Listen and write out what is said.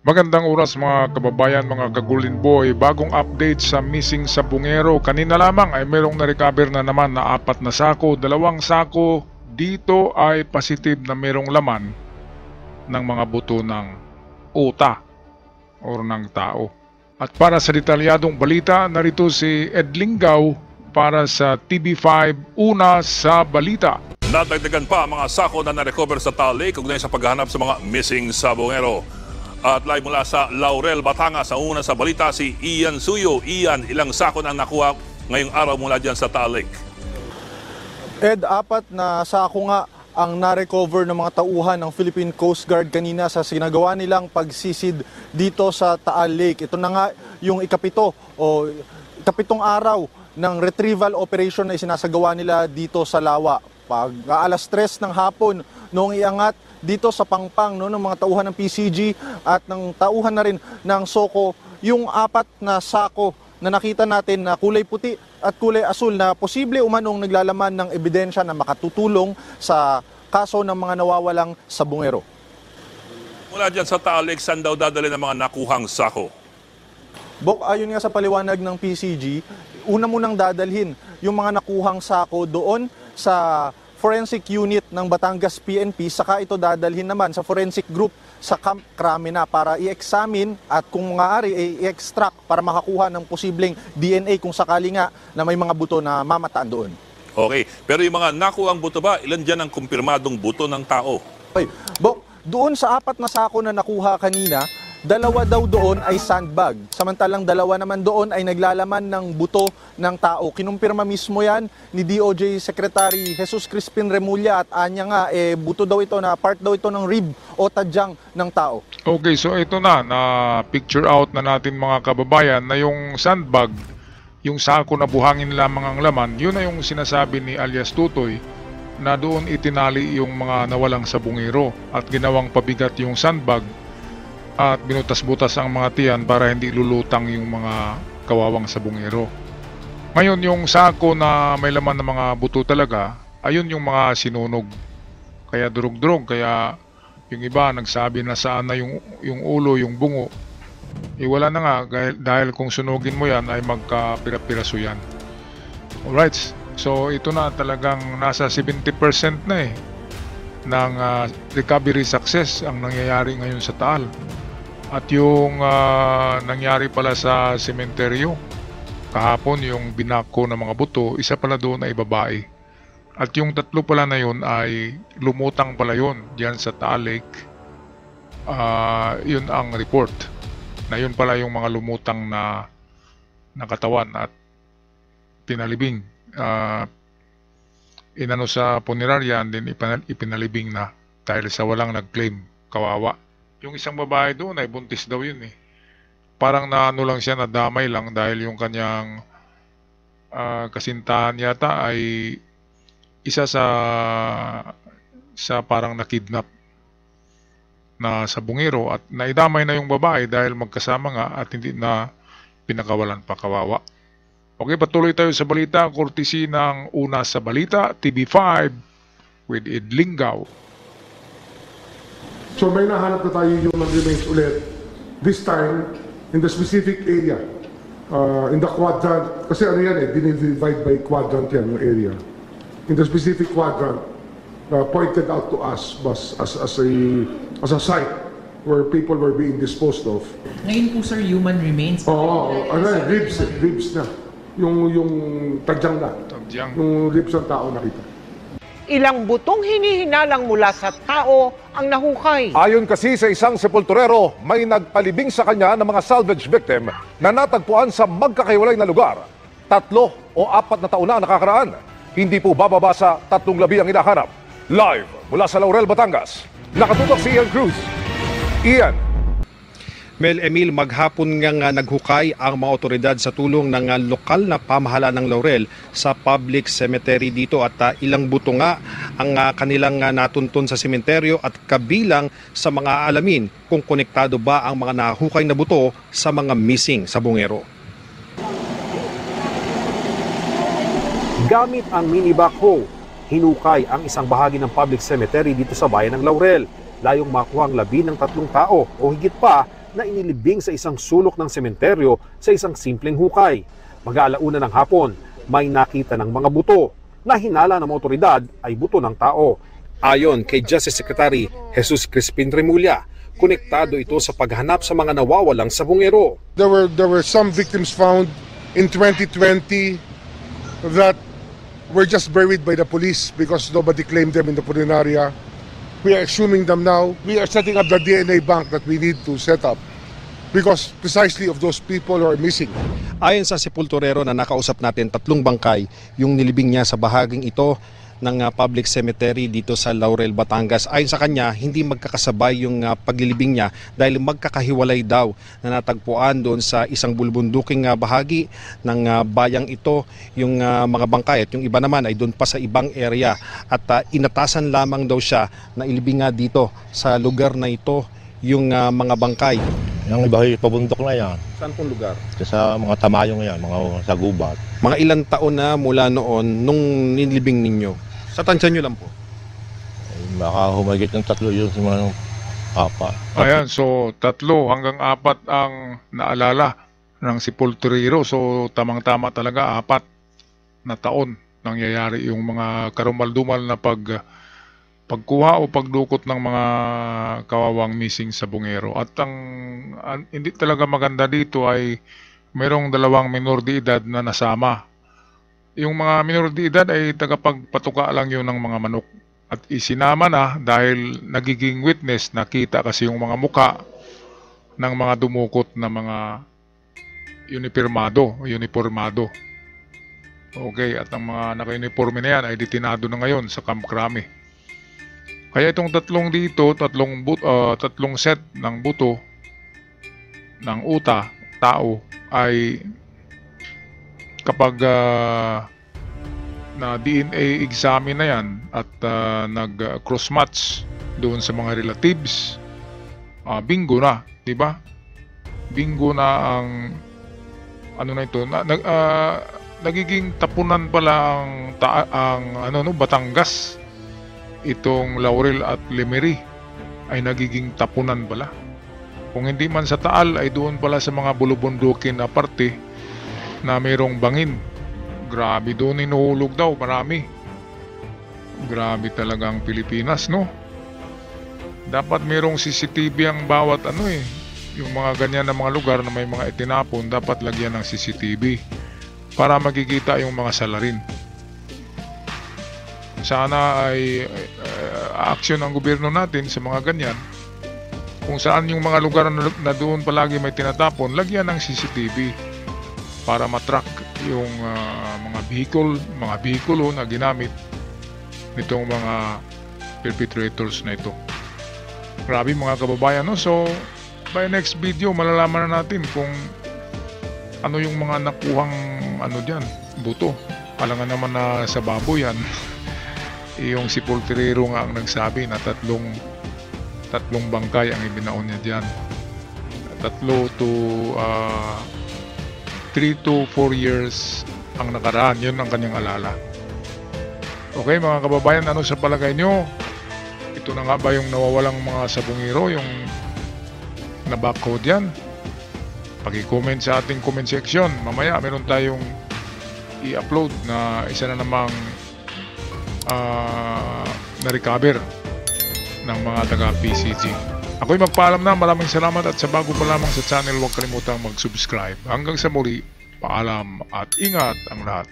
Magandang oras mga kababayan, mga kagulin boy. Bagong update sa missing sa Bungero. Kanina lamang ay merong na-recover na naman na 4 na sako. 2 sako dito ay positive na merong laman ng mga buto ng uta o ng tao. At para sa detalyadong balita, narito si Ed Lingaw para sa TV5 Una sa Balita. Nadagdagan pa ang mga sako na na-recover sa Taal Lake ugnay sa paghahanap sa mga missing sa Bungero. At live mula sa Laurel, Batangas, sa Una sa Balita si Ian Suyo. Ian, ilang sako na nakuha ngayong araw mula dyan sa Taal Lake? Ed, 4 na sako nga ang na-recover ng mga tauhan ng Philippine Coast Guard kanina sa sinagawa nilang pagsisid dito sa Taal Lake. Ito na nga yung ikapitong araw ng retrieval operation na isinasagawa nila dito sa Lawa. Pag alas 3 ng hapon, noong iangat dito sa Pangpang ng mga tauhan ng PCG at ng tauhan na rin ng SOCO, yung 4 na sako na nakita natin na kulay puti at kulay asul na posible umanong naglalaman ng ebidensya na makatutulong sa kaso ng mga nawawalang sa Bungero. Mula dyan sa Taal Lake, saan daw dadali ng mga nakuhang sako? Bok, ayon nga sa paliwanag ng PCG, una munang dadalhin yung mga nakuhang sako doon sa forensic unit ng Batangas PNP, saka ito dadalhin naman sa forensic group sa Camp Cramena para i-examine at kung maaari i-extract para makakuha ng posibleng DNA kung sakali nga na may mga buto na mamataan doon. Okay, pero yung mga nakuhang buto ba, ilan dyan ang kumpirmadong buto ng tao? Okay. Bok, doon sa 4 na sako na nakuha kanina, 2 daw doon ay sandbag. Samantalang 2 naman doon ay naglalaman ng buto ng tao. Kinumpirma mismo yan ni DOJ Secretary Jesus Crispin Remulla at anya nga, buto daw ito na part daw ito ng rib o tadyang ng tao. Okay, so ito na picture out na natin mga kababayan na yung sandbag, yung sako na buhangin lamang ang laman, yun na yung sinasabi ni alias Tutoy na doon itinali yung mga nawalang sa Bungero at ginawang pabigat yung sandbag at binutas-butas ang mga tiyan para hindi lulutang yung mga kawawang sa Bungero. Ngayon yung sako na may laman ng mga buto talaga, ayun yung mga sinunog. Kaya durug-durug, kaya yung iba nagsabi na saan na yung ulo, yung bungo. Wala na nga dahil kung sunugin mo yan ay magkapira-piraso yan. Alright, so ito na talagang nasa 70% na ng recovery success ang nangyayari ngayon sa Taal. At yung nangyari pala sa sementeryo kahapon, yung binako ng mga buto, isa pala doon ay babae. At yung 3 pala na yun ay lumutang pala yun diyan sa Taal Lake. Yun ang report. Na yun pala yung mga lumutang na katawan at pinalibing. Inano sa punerarya and then ipinalibing na dahil sa walang nag-claim, kawawa. Yung isang babae doon ay buntis daw yun Parang naano lang siya, nadamay lang dahil yung kanyang kasintahan yata ay isa sa parang nakidnap na sa Bungero at naidamay na yung babae dahil magkasama nga at hindi na pinakawalan pa, kawawa. Okay, patuloy tayo sa balita, courtesy ng Una sa Balita, TV5 with Ed Lingaw. So may nahanap na tayo yung remains ulit. This time, in the specific area. In the quadrant, kasi ano yan dinivide by quadrant yan, yung area. In the specific quadrant, pointed out to us as a site where people were being disposed of. Ngayon po sir, human remains? Ribs na. Yung tadyang na. Yung ribs ng tao nakita. Ilang butong hinihinalang mula sa tao ang nahukay. Ayon kasi sa isang sepulturero, may nagpalibing sa kanya ng mga salvage victim na natagpuan sa magkakahiwalay na lugar. 3 o 4 na taon na nakakaraan. Hindi po bababa sa 3 labi ang hinahanap. Live mula sa Laurel, Batangas, nakatutok si Ian Cruz. Ian. Mel Emil, maghapon nga naghukay ang mga otoridad sa tulong ng lokal na pamahalaan ng Laurel sa public cemetery dito at ilang buto nga ang kanilang natuntun sa sementeryo at kabilang sa mga alamin kung konektado ba ang mga nahukay na buto sa mga missing sa Bungero. Gamit ang mini backhoe, hinukay ang isang bahagi ng public cemetery dito sa bayan ng Laurel. Layong makuha ang labi ng 3 tao o higit pa na inilibing sa isang sulok ng sementeryo sa isang simpleng hukay. Mag-aalauna ng hapon, may nakita ng mga buto na hinala ng mga otoridad ay buto ng tao. Ayon kay Justice Secretary Jesus Crispin Remulla, konektado ito sa paghanap sa mga nawawalang sabungero. There were some victims found in 2020 that were just buried by the police because nobody claimed them in the Punin area. We are exhuming them now. We are setting up the DNA bank that we need to set up because precisely of those people who are missing. Ayon sa sepulturero na nakausap natin, 3 bangkay yung nilibing niya sa bahaging ito ng public cemetery dito sa Laurel, Batangas. Ayon sa kanya, hindi magkakasabay yung paglilibing niya dahil magkakahiwalay daw na natagpuan doon sa isang bulbunduking bahagi ng bayang ito yung mga bangkay at yung iba naman ay doon pa sa ibang area at inatasan lamang daw siya na ilibing nga dito sa lugar na ito yung mga bangkay. Yung iba pabundok na yan. Saan pong lugar? Sa mga tamayong yan, mga sa gubat. Mga ilang taon na mula noon nung nilibing ninyo? Sa tansya nyo lang po? Baka humagit ng 3 yun sa mga 4. Ayan, so 3 hanggang 4 ang naalala ng sepulturero. So tamang-tama talaga 4 na taon nangyayari yung mga karumal-dumal na pagkuha o pagdukot ng mga kawawang missing sa bungero. At ang hindi talaga maganda dito ay mayroong 2 minor de edad na nasama. Yung mga minor de edad ay tagapagpatuka lang yun ng mga manok. At isinama na dahil nagiging witness, nakita kasi yung mga muka ng mga dumukot na mga uniformado. Okay, at ang mga naka-uniforme na yan ay detinado na ngayon sa Camp Crame. Kaya itong 3 dito, 3 set ng buto ng uta, tao, ay kapag na DNA examine na yan at nag-cross match doon sa mga relatives, bingo na, di ba? Bingo na ang ano na ito, nagiging tapunan pala ang Batangas. Itong Laurel at Lemery ay nagiging tapunan pala. Kung hindi man sa Taal ay doon pala sa mga bulubundukin na parte na mayroong bangin. Grabe, doon inuhulog daw marami. Grabe talaga ang Pilipinas, no? Dapat mayroong CCTV ang bawat yung mga ganyan na mga lugar na may mga itinapon, dapat lagyan ng CCTV para makikita yung mga salarin. Sana ay aksyon ang gobyerno natin sa mga ganyan. Kung saan yung mga lugar na doon palagi may tinatapon, lagyan ng CCTV para matrack yung mga bihikulo na ginamit nitong mga perpetrators na ito. Grabe mga kababayan, no? So by next video malalaman na natin kung ano yung mga nakuhang dyan, buto. Alangan naman na sa baboy yan. Yung sepulturero nga ang nagsabi na tatlong bangkay ang ibinaon niya dyan. 3 to 4 years ang nakaraan. Yun ang kanyang alala. Okay mga kababayan, ano sa palagay nyo? Ito na nga ba yung nawawalang mga sabungero, yung na-backcode yan? Paki-comment sa ating comment section. Mamaya meron tayong i-upload na isa na namang na-recover ng mga taga-PCG. Ako'y magpaalam na. Maraming salamat at sa bago pa lamang sa channel, huwag kalimutang mag-subscribe. Hanggang sa muli, paalam at ingat ang lahat.